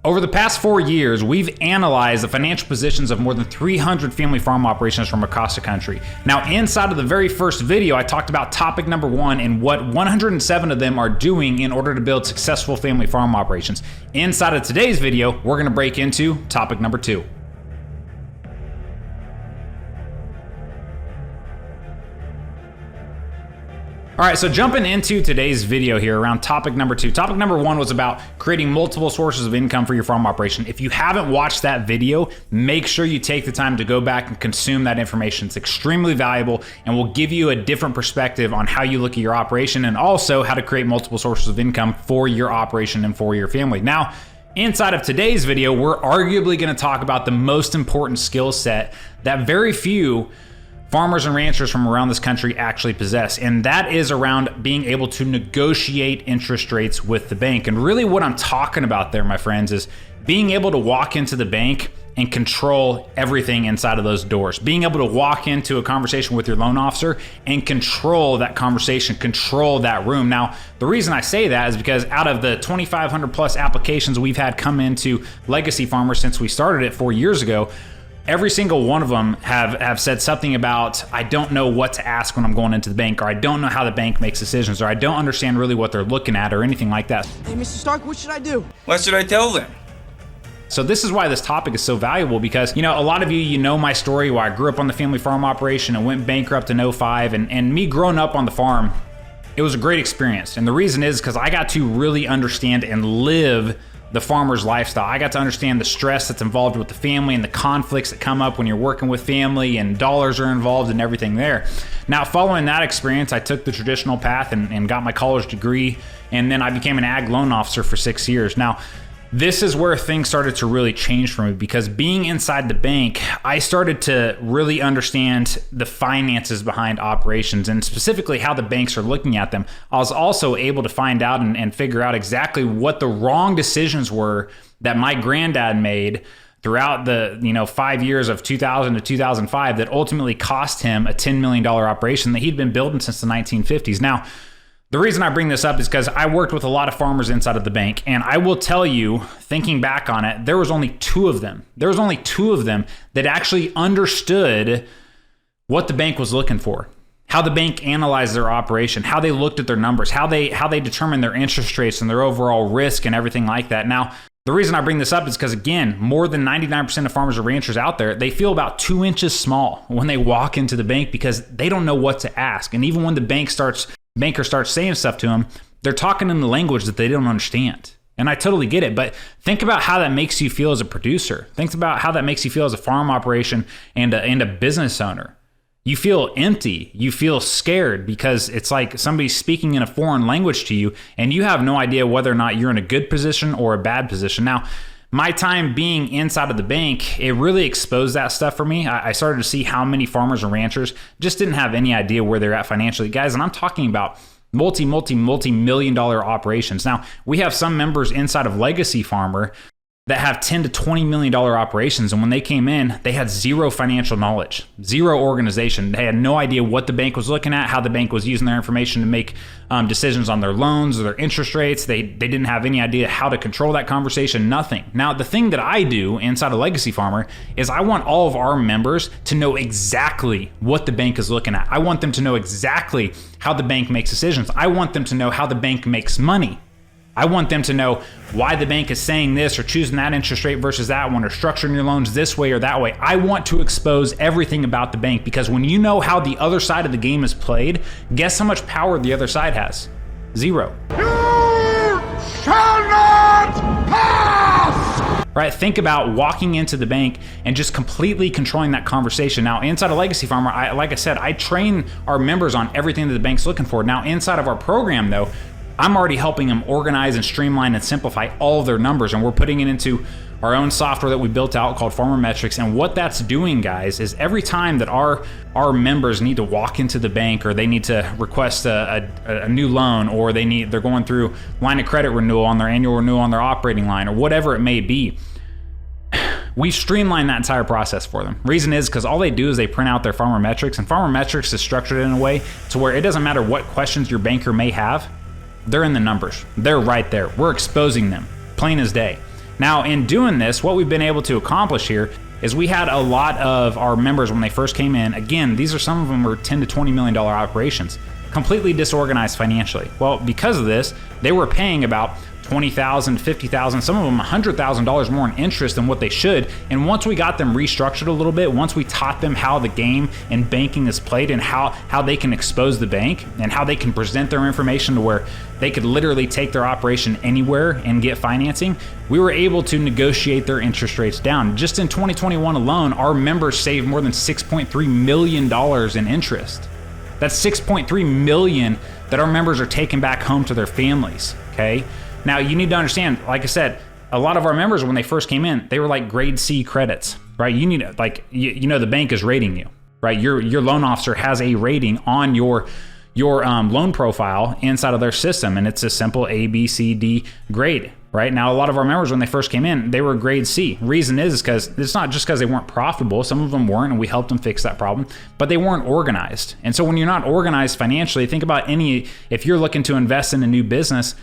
Over the past 4 years, we've analyzed the financial positions of more than 300 family farm operations from across the country. Now, inside of the very first video, I talked about topic number 1 and what 107 of them are doing in order to build successful family farm operations. Inside of today's video, we're going to break into topic number 2. All right, so jumping into today's video here around topic number 2. Topic number 1 was about creating multiple sources of income for your farm operation. If you haven't watched that video, make sure you take the time to go back and consume that information. It's extremely valuable and will give you a different perspective on how you look at your operation and also how to create multiple sources of income for your operation and for your family. Now, inside of today's video, we're arguably going to talk about the most important skill set that very few farmers and ranchers from around this country actually possess, and that is around being able to negotiate interest rates with the bank. And really what I'm talking about there, my friends, is being able to walk into the bank and control everything inside of those doors. Being able to walk into a conversation with your loan officer and control that conversation, control that room. Now, the reason I say that is because out of the 2,500 plus applications we've had come into Legacy Farmers since we started it 4 years ago, every single one of them have said something about, I don't know what to ask when I'm going into the bank, or I don't know how the bank makes decisions, or I don't understand really what they're looking at, or anything like that. Hey, Mr. Stark, what should I do? What should I tell them? So this is why this topic is so valuable, because, you know, a lot of you know my story where I grew up on the family farm operation and went bankrupt in 05, and me growing up on the farm, it was a great experience. And the reason is because I got to really understand and live the farmer's lifestyle. I got to understand the stress that's involved with the family and the conflicts that come up when you're working with family, and dollars are involved and everything there. Now, following that experience, I took the traditional path and got my college degree, and then I became an ag loan officer for 6 years. Now, this is where things started to really change for me, because being inside the bank, I started to really understand the finances behind operations and specifically how the banks are looking at them. I was also able to find out and figure out exactly what the wrong decisions were that my granddad made throughout the 5 years of 2000 to 2005 that ultimately cost him a $10 million operation that he'd been building since the 1950s. Now, the reason I bring this up is because I worked with a lot of farmers inside of the bank, and I will tell you, thinking back on it, there was only 2 of them. There was only 2 of them that actually understood what the bank was looking for, how the bank analyzed their operation, how they looked at their numbers, how they determined their interest rates and their overall risk and everything like that. Now, the reason I bring this up is because, again, more than 99% of farmers and ranchers out there, they feel about 2 inches small when they walk into the bank because they don't know what to ask. And even when the banker starts saying stuff to them, they're talking in the language that they don't understand. And I totally get it, but think about how that makes you feel as a producer. Think about how that makes you feel as a farm operation and a business owner. You feel empty. You feel scared because it's like somebody's speaking in a foreign language to you, and you have no idea whether or not you're in a good position or a bad position. Now, my time being inside of the bank, it really exposed that stuff for me. I started to see how many farmers and ranchers just didn't have any idea where they're at financially. Guys, and I'm talking about multi-million dollar operations. Now, we have some members inside of Legacy Farmer that have $10 to $20 million operations. And when they came in, they had zero financial knowledge, zero organization. They had no idea what the bank was looking at, how the bank was using their information to make decisions on their loans or their interest rates. They didn't have any idea how to control that conversation, nothing. Now, the thing that I do inside of Legacy Farmer is I want all of our members to know exactly what the bank is looking at. I want them to know exactly how the bank makes decisions. I want them to know how the bank makes money. I want them to know why the bank is saying this or choosing that interest rate versus that one or structuring your loans this way or that way. I want to expose everything about the bank, because when you know how the other side of the game is played, guess how much power the other side has? Zero. You shall not pass! Right? Think about walking into the bank and just completely controlling that conversation. Now, inside of Legacy Farmer, like I said, I train our members on everything that the bank's looking for. Now, inside of our program, though, I'm already helping them organize and streamline and simplify all of their numbers, and we're putting it into our own software that we built out called Farmer Metrics. And what that's doing, guys, is every time that our members need to walk into the bank, or they need to request a new loan, or they're going through line of credit renewal on their annual renewal on their operating line, or whatever it may be, we streamline that entire process for them. Reason is because all they do is they print out their Farmer Metrics, and Farmer Metrics is structured in a way to where it doesn't matter what questions your banker may have. They're in the numbers. They're right there. We're exposing them, plain as day. Now, in doing this, what we've been able to accomplish here is we had a lot of our members when they first came in. Again, these are some of them were $10 to $20 million operations, completely disorganized financially. Well, because of this, they were paying about $20,000, $50,000, some of them $100,000 more in interest than what they should. And once we got them restructured a little bit, once we taught them how the game in banking is played and how they can expose the bank and how they can present their information to where they could literally take their operation anywhere and get financing, we were able to negotiate their interest rates down. Just in 2021 alone, our members saved more than $6.3 million in interest. That's $6.3 million that our members are taking back home to their families, okay? Now, you need to understand, like I said, a lot of our members, when they first came in, they were like grade C credits, right? You need to, like, you know, the bank is rating you, right? Your loan officer has a rating on your loan profile inside of their system, and it's a simple A, B, C, D grade, right? Now, a lot of our members, when they first came in, they were grade C. Reason is because it's not just because they weren't profitable. Some of them weren't, and we helped them fix that problem, but they weren't organized. And so when you're not organized financially, think about if you're looking to invest in a new business,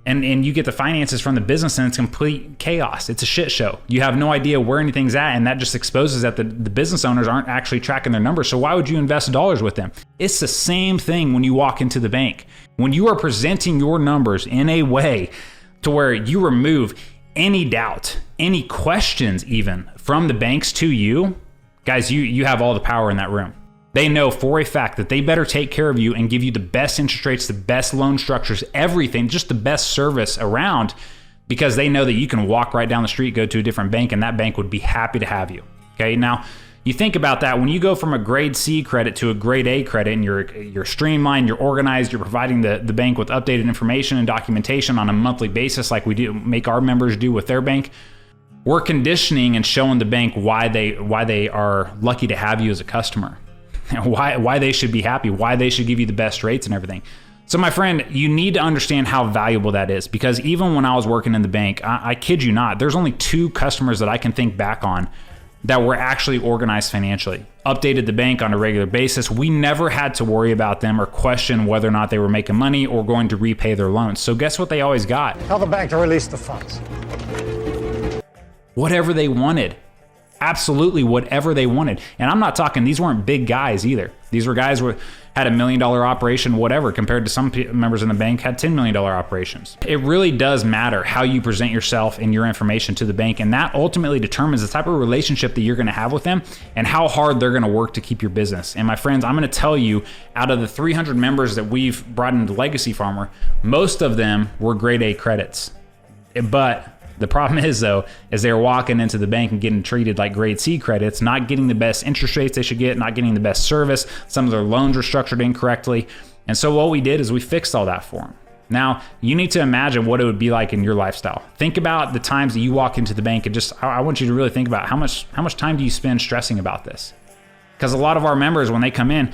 and you get the finances from the business and it's complete chaos. It's a shit show. You have no idea where anything's at, and that just exposes that the business owners aren't actually tracking their numbers. So why would you invest dollars with them? It's the same thing when you walk into the bank. When you are presenting your numbers in a way to where you remove any doubt, any questions even from the banks to you, guys, you have all the power in that room. They know for a fact that they better take care of you and give you the best interest rates, the best loan structures, everything, just the best service around, because they know that you can walk right down the street, go to a different bank, and that bank would be happy to have you. Okay, now you think about that. When you go from a grade C credit to a grade A credit, and you're streamlined, you're organized, you're providing the bank with updated information and documentation on a monthly basis, like we do make our members do with their bank, we're conditioning and showing the bank why they are lucky to have you as a customer. Why they should be happy, why they should give you the best rates and everything. So my friend, you need to understand how valuable that is, because even when I was working in the bank, I kid you not, there's only 2 customers that I can think back on that were actually organized financially, updated the bank on a regular basis. We never had to worry about them or question whether or not they were making money or going to repay their loans. So guess what they always got? Tell the bank to release the funds. Whatever they wanted. Absolutely whatever they wanted. And I'm not talking, these weren't big guys either. These were guys who had $1 million operation, whatever, compared to some members in the bank had $10 million operations. It really does matter how you present yourself and your information to the bank. And that ultimately determines the type of relationship that you're going to have with them and how hard they're going to work to keep your business. And my friends, I'm going to tell you, out of the 300 members that we've brought into Legacy Farmer, most of them were grade A credits. But the problem is, though, is they're walking into the bank and getting treated like grade C credits, not getting the best interest rates they should get, not getting the best service. Some of their loans were structured incorrectly. And so what we did is we fixed all that for them. Now, you need to imagine what it would be like in your lifestyle. Think about the times that you walk into the bank, and I want you to really think about how much time do you spend stressing about this? Because a lot of our members, when they come in,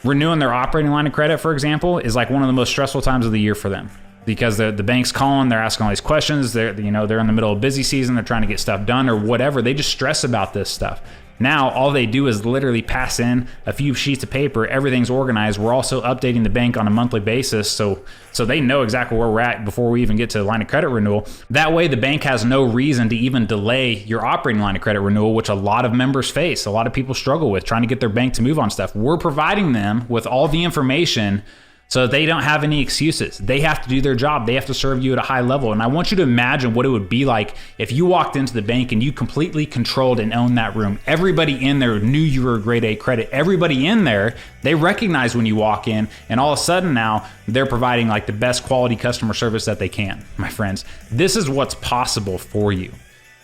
renewing their operating line of credit, for example, is like one of the most stressful times of the year for them. Because the bank's calling, they're asking all these questions, they're in the middle of busy season, they're trying to get stuff done or whatever. They just stress about this stuff. Now, all they do is literally pass in a few sheets of paper, everything's organized. We're also updating the bank on a monthly basis, so they know exactly where we're at before we even get to the line of credit renewal. That way, the bank has no reason to even delay your operating line of credit renewal, which a lot of members face. A lot of people struggle with trying to get their bank to move on stuff. We're providing them with all the information so they don't have any excuses. They have to do their job. They have to serve you at a high level. And I want you to imagine what it would be like if you walked into the bank and you completely controlled and owned that room. Everybody in there knew you were a grade A credit. Everybody in there, they recognize when you walk in, and all of a sudden now they're providing like the best quality customer service that they can. My friends, this is what's possible for you.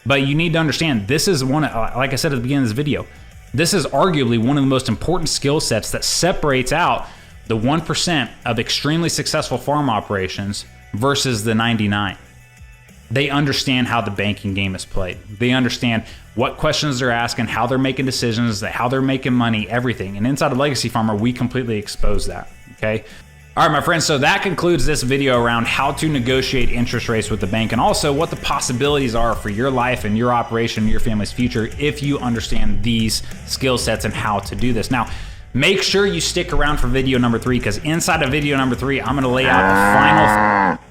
But you need to understand, this is one, like I said at the beginning of this video, this is arguably one of the most important skill sets that separates out the 1% of extremely successful farm operations versus the 99. They understand how the banking game is played. They understand what questions they're asking, how they're making decisions, how they're making money, everything. And inside of Legacy Farmer, we completely expose that, okay? All right, my friends, so that concludes this video around how to negotiate interest rates with the bank and also what the possibilities are for your life and your operation and your family's future if you understand these skill sets and how to do this. Now, make sure you stick around for video number 3, because inside of video number 3, I'm going to lay out the final